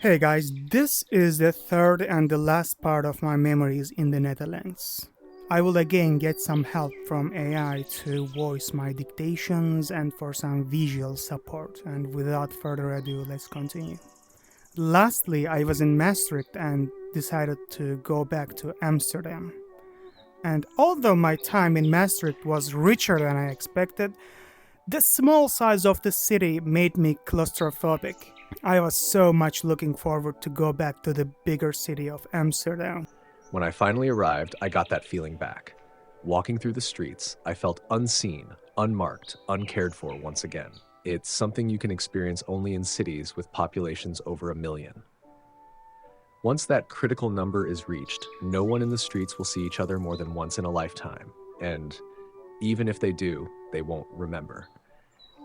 Hey guys, this is the third and the last part of my memories in the Netherlands. I will again get some help from AI to voice my dictations and for some visual support. And without further ado, let's continue. Lastly, I was in Maastricht and decided to go back to Amsterdam. And although my time in Maastricht was richer than I expected, the small size of the city made me claustrophobic. I was so much looking forward to go back to the bigger city of Amsterdam. When I finally arrived, I got that feeling back. Walking through the streets, I felt unseen, unmarked, uncared for once again. It's something you can experience only in cities with populations over 1 million. Once that critical number is reached, no one in the streets will see each other more than once in a lifetime, and even if they do, they won't remember.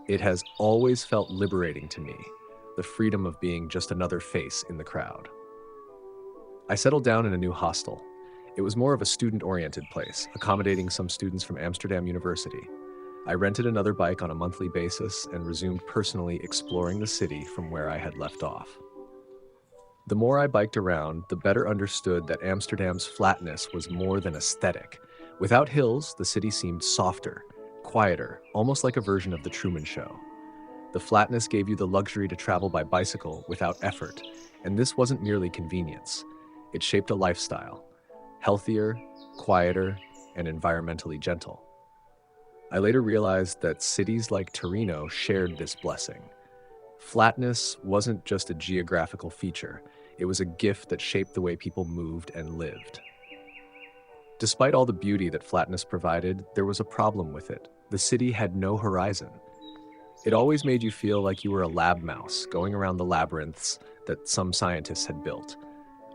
It has always felt liberating to me, the freedom of being just another face in the crowd. I settled down in a new hostel. It was more of a student-oriented place, accommodating some students from Amsterdam University. I rented another bike on a monthly basis and resumed personally exploring the city from where I had left off. The more I biked around, the better understood that Amsterdam's flatness was more than aesthetic. Without hills, the city seemed softer, quieter, almost like a version of the Truman Show. The flatness gave you the luxury to travel by bicycle without effort, and this wasn't merely convenience. It shaped a lifestyle, healthier, quieter, and environmentally gentle. I later realized that cities like Torino shared this blessing. Flatness wasn't just a geographical feature, it was a gift that shaped the way people moved and lived. Despite all the beauty that flatness provided, there was a problem with it. The city had no horizon. It always made you feel like you were a lab mouse going around the labyrinths that some scientists had built.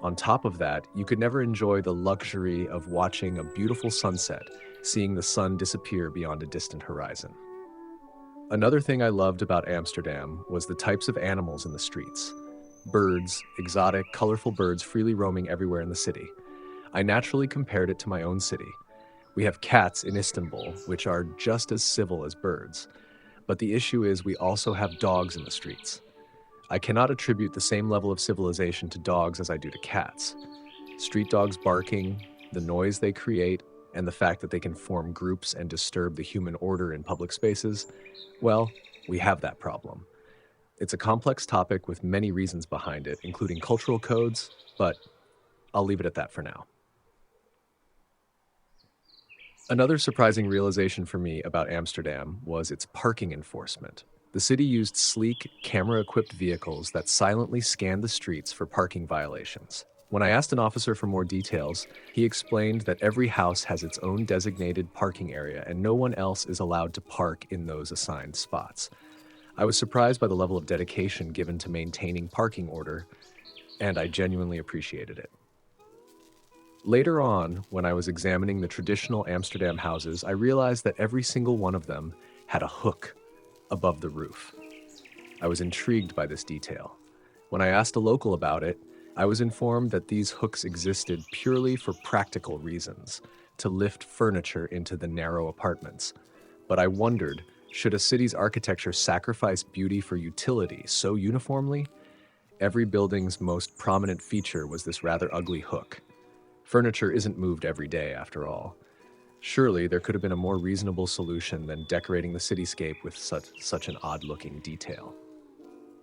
On top of that, you could never enjoy the luxury of watching a beautiful sunset, seeing the sun disappear beyond a distant horizon. Another thing I loved about Amsterdam was the types of animals in the streets. Birds, exotic, colorful birds freely roaming everywhere in the city. I naturally compared it to my own city. We have cats in Istanbul, which are just as civil as birds. But the issue is we also have dogs in the streets. I cannot attribute the same level of civilization to dogs as I do to cats. Street dogs barking, the noise they create, and the fact that they can form groups and disturb the human order in public spaces, well, we have that problem. It's a complex topic with many reasons behind it, including cultural codes, but I'll leave it at that for now. Another surprising realization for me about Amsterdam was its parking enforcement. The city used sleek, camera-equipped vehicles that silently scanned the streets for parking violations. When I asked an officer for more details, he explained that every house has its own designated parking area and no one else is allowed to park in those assigned spots. I was surprised by the level of dedication given to maintaining parking order, and I genuinely appreciated it. Later on, when I was examining the traditional Amsterdam houses, I realized that every single one of them had a hook above the roof. I was intrigued by this detail. When I asked a local about it, I was informed that these hooks existed purely for practical reasons, to lift furniture into the narrow apartments. But I wondered, should a city's architecture sacrifice beauty for utility so uniformly? Every building's most prominent feature was this rather ugly hook. Furniture isn't moved every day, after all. Surely there could have been a more reasonable solution than decorating the cityscape with such an odd-looking detail.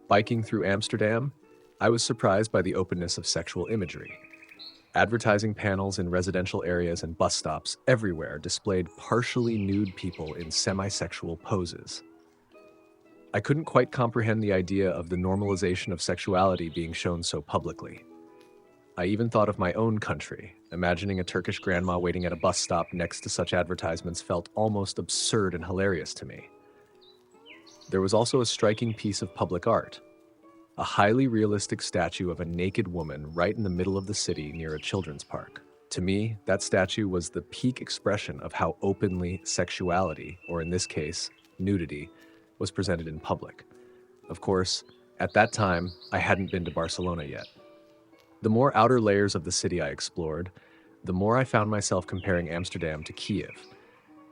Biking through Amsterdam, I was surprised by the openness of sexual imagery. Advertising panels in residential areas and bus stops everywhere displayed partially nude people in semi-sexual poses. I couldn't quite comprehend the idea of the normalization of sexuality being shown so publicly. I even thought of my own country. Imagining a Turkish grandma waiting at a bus stop next to such advertisements felt almost absurd and hilarious to me. There was also a striking piece of public art. A highly realistic statue of a naked woman right in the middle of the city near a children's park. To me, that statue was the peak expression of how openly sexuality, or in this case, nudity, was presented in public. Of course, at that time, I hadn't been to Barcelona yet. The more outer layers of the city I explored, the more I found myself comparing Amsterdam to Kiev.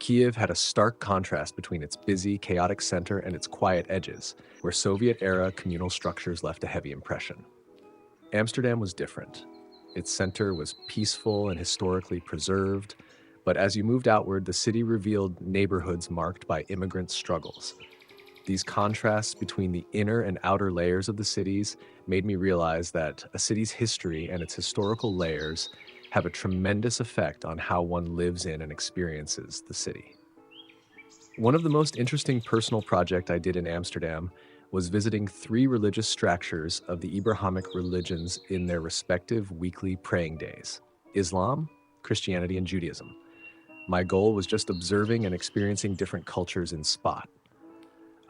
Kiev had a stark contrast between its busy, chaotic center and its quiet edges, where Soviet-era communal structures left a heavy impression. Amsterdam was different. Its center was peaceful and historically preserved, but as you moved outward, the city revealed neighborhoods marked by immigrant struggles. These contrasts between the inner and outer layers of the cities made me realize that a city's history and its historical layers have a tremendous effect on how one lives in and experiences the city. One of the most interesting personal projects I did in Amsterdam was visiting 3 religious structures of the Abrahamic religions in their respective weekly praying days: Islam, Christianity, and Judaism. My goal was just observing and experiencing different cultures in spot.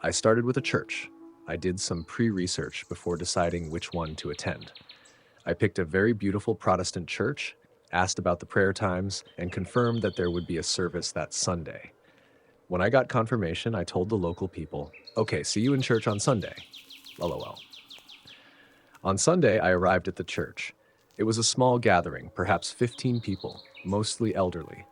I started with a church. I did some pre-research before deciding which one to attend. I picked a very beautiful Protestant church, asked about the prayer times, and confirmed that there would be a service that Sunday. When I got confirmation, I told the local people, "Okay, see you in church on Sunday." LOL. On Sunday, I arrived at the church. It was a small gathering, perhaps 15 people, mostly elderly.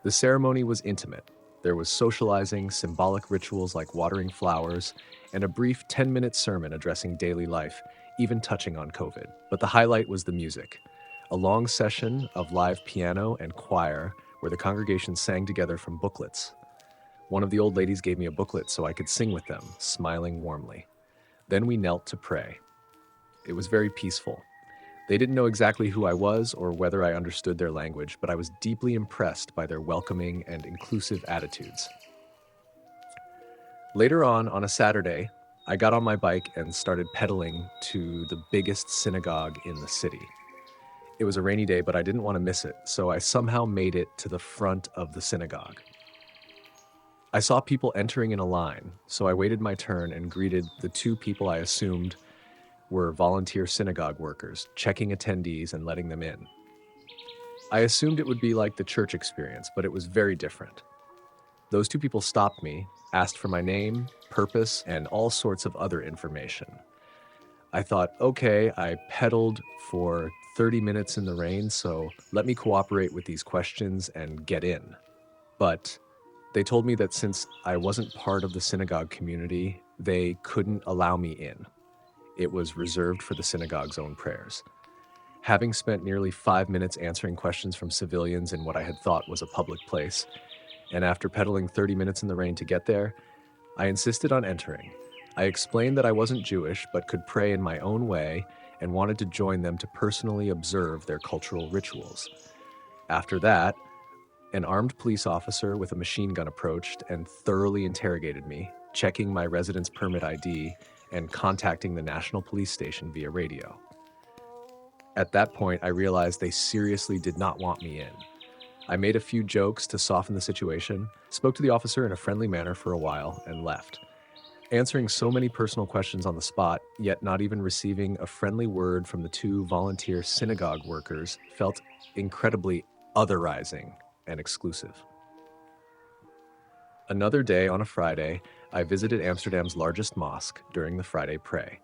The ceremony was intimate. There was socializing, symbolic rituals like watering flowers, and a brief 10-minute sermon addressing daily life, even touching on COVID. But the highlight was the music. A long session of live piano and choir where the congregation sang together from booklets. One of the old ladies gave me a booklet so I could sing with them, smiling warmly. Then we knelt to pray. It was very peaceful. They didn't know exactly who I was or whether I understood their language, but I was deeply impressed by their welcoming and inclusive attitudes. Later on a Saturday, I got on my bike and started pedaling to the biggest synagogue in the city. It was a rainy day, but I didn't want to miss it, so I somehow made it to the front of the synagogue. I saw people entering in a line, so I waited my turn and greeted the 2 people I assumed were volunteer synagogue workers, checking attendees and letting them in. I assumed it would be like the church experience, but it was very different. Those 2 people stopped me, asked for my name, purpose, and all sorts of other information. I thought, okay, I pedaled for 30 minutes in the rain, so let me cooperate with these questions and get in. But they told me that since I wasn't part of the synagogue community, they couldn't allow me in. It was reserved for the synagogue's own prayers. Having spent nearly 5 minutes answering questions from civilians in what I had thought was a public place, and after pedaling 30 minutes in the rain to get there, I insisted on entering. I explained that I wasn't Jewish but could pray in my own way and wanted to join them to personally observe their cultural rituals. After that, an armed police officer with a machine gun approached and thoroughly interrogated me, checking my residence permit ID and contacting the national police station via radio. At that point, I realized they seriously did not want me in. I made a few jokes to soften the situation, spoke to the officer in a friendly manner for a while, and left. Answering so many personal questions on the spot, yet not even receiving a friendly word from the 2 volunteer synagogue workers felt incredibly otherizing and exclusive. Another day on a Friday, I visited Amsterdam's largest mosque during the Friday pray.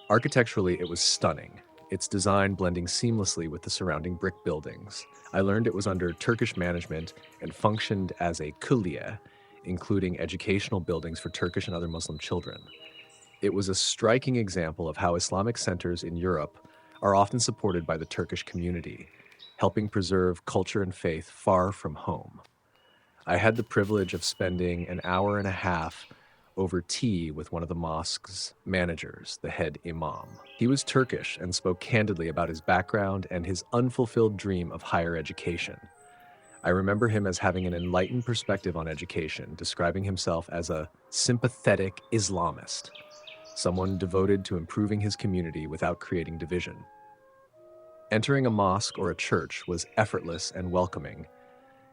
Architecturally, it was stunning, its design blending seamlessly with the surrounding brick buildings. I learned it was under Turkish management and functioned as a kulliyeh, including educational buildings for Turkish and other Muslim children. It was a striking example of how Islamic centers in Europe are often supported by the Turkish community, helping preserve culture and faith far from home. I had the privilege of spending an hour and a half over tea with one of the mosque's managers, the head imam. He was Turkish and spoke candidly about his background and his unfulfilled dream of higher education. I remember him as having an enlightened perspective on education, describing himself as a sympathetic Islamist, someone devoted to improving his community without creating division. Entering a mosque or a church was effortless and welcoming,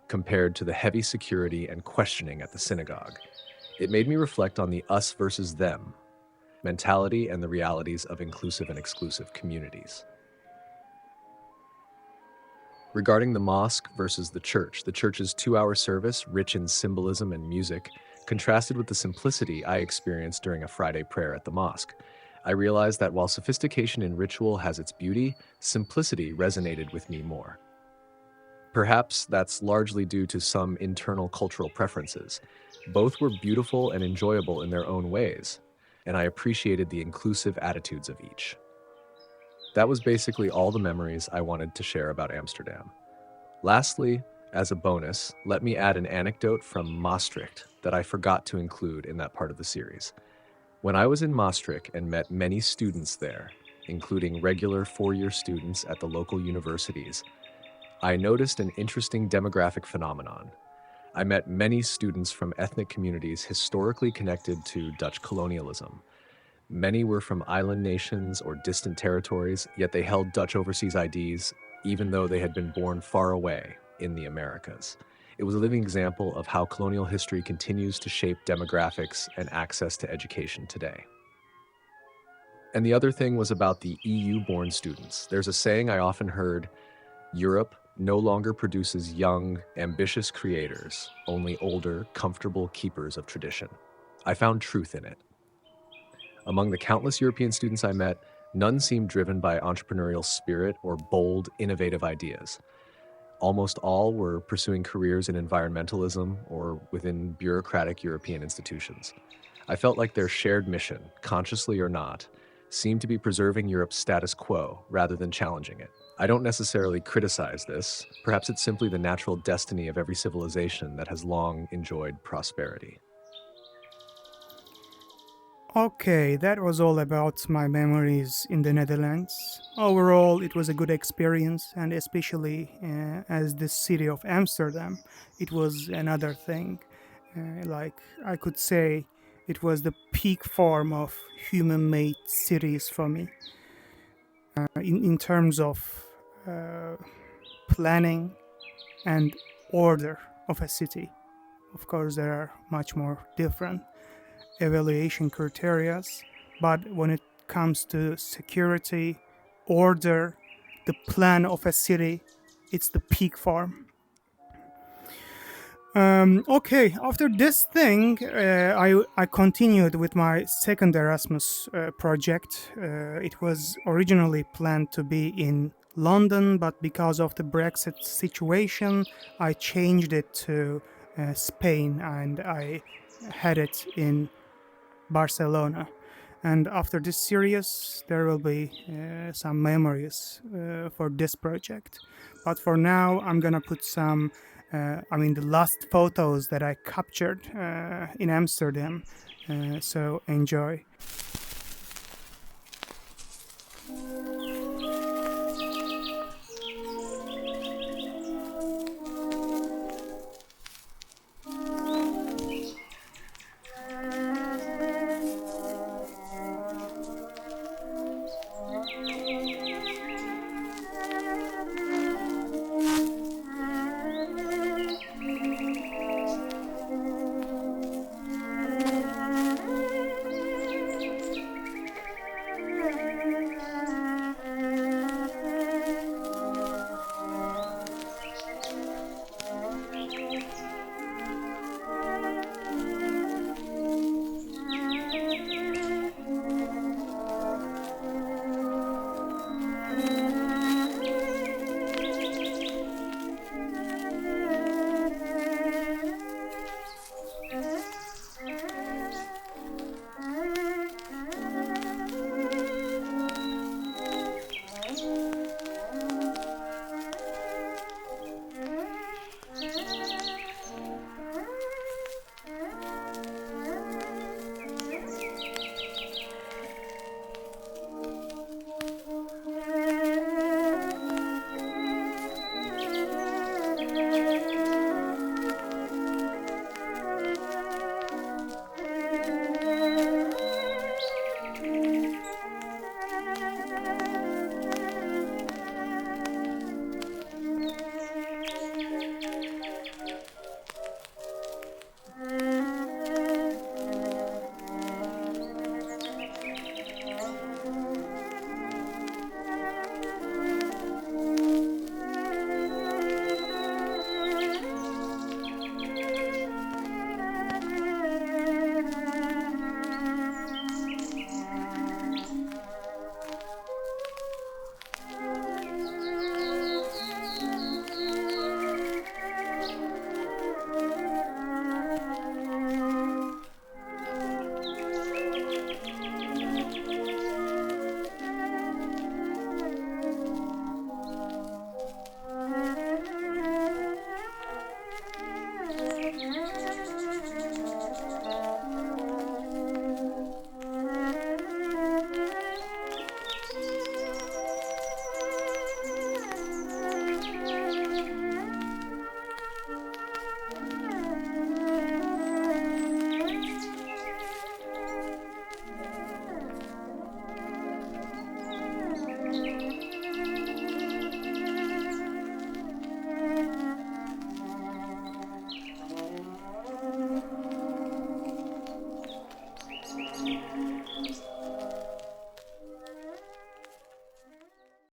compared to the heavy security and questioning at the synagogue. It made me reflect on the us versus them mentality and the realities of inclusive and exclusive communities. Regarding the mosque versus the church's 2-hour service, rich in symbolism and music, contrasted with the simplicity I experienced during a Friday prayer at the mosque. I realized that while sophistication in ritual has its beauty, simplicity resonated with me more. Perhaps that's largely due to some internal cultural preferences. Both were beautiful and enjoyable in their own ways, and I appreciated the inclusive attitudes of each. That was basically all the memories I wanted to share about Amsterdam. Lastly, as a bonus, let me add an anecdote from Maastricht that I forgot to include in that part of the series. When I was in Maastricht and met many students there, including regular four-year students at the local universities, I noticed an interesting demographic phenomenon. I met many students from ethnic communities historically connected to Dutch colonialism. Many were from island nations or distant territories, yet they held Dutch overseas IDs, even though they had been born far away in the Americas. It was a living example of how colonial history continues to shape demographics and access to education today. And the other thing was about the EU-born students. There's a saying I often heard: Europe no longer produces young, ambitious creators, only older, comfortable keepers of tradition. I found truth in it. Among the countless European students I met, none seemed driven by entrepreneurial spirit or bold, innovative ideas. Almost all were pursuing careers in environmentalism or within bureaucratic European institutions. I felt like their shared mission, consciously or not, seemed to be preserving Europe's status quo rather than challenging it. I don't necessarily criticize this. Perhaps it's simply the natural destiny of every civilization that has long enjoyed prosperity. Okay, that was all about my memories in the Netherlands. Overall, it was a good experience, and especially as the city of Amsterdam, it was another thing. Like I could say, it was the peak form of human-made cities for me. In terms of planning and order of a city. Of course, there are much more different evaluation criteria, but when it comes to security, order, the plan of a city, it's the peak form. Okay, after this thing, I continued with my second Erasmus project. It was originally planned to be in London, but because of the Brexit situation, I changed it to Spain, and I had it in Barcelona. And after this series, there will be some memories for this project. But for now, I'm gonna put some, the last photos that I captured in Amsterdam. So enjoy.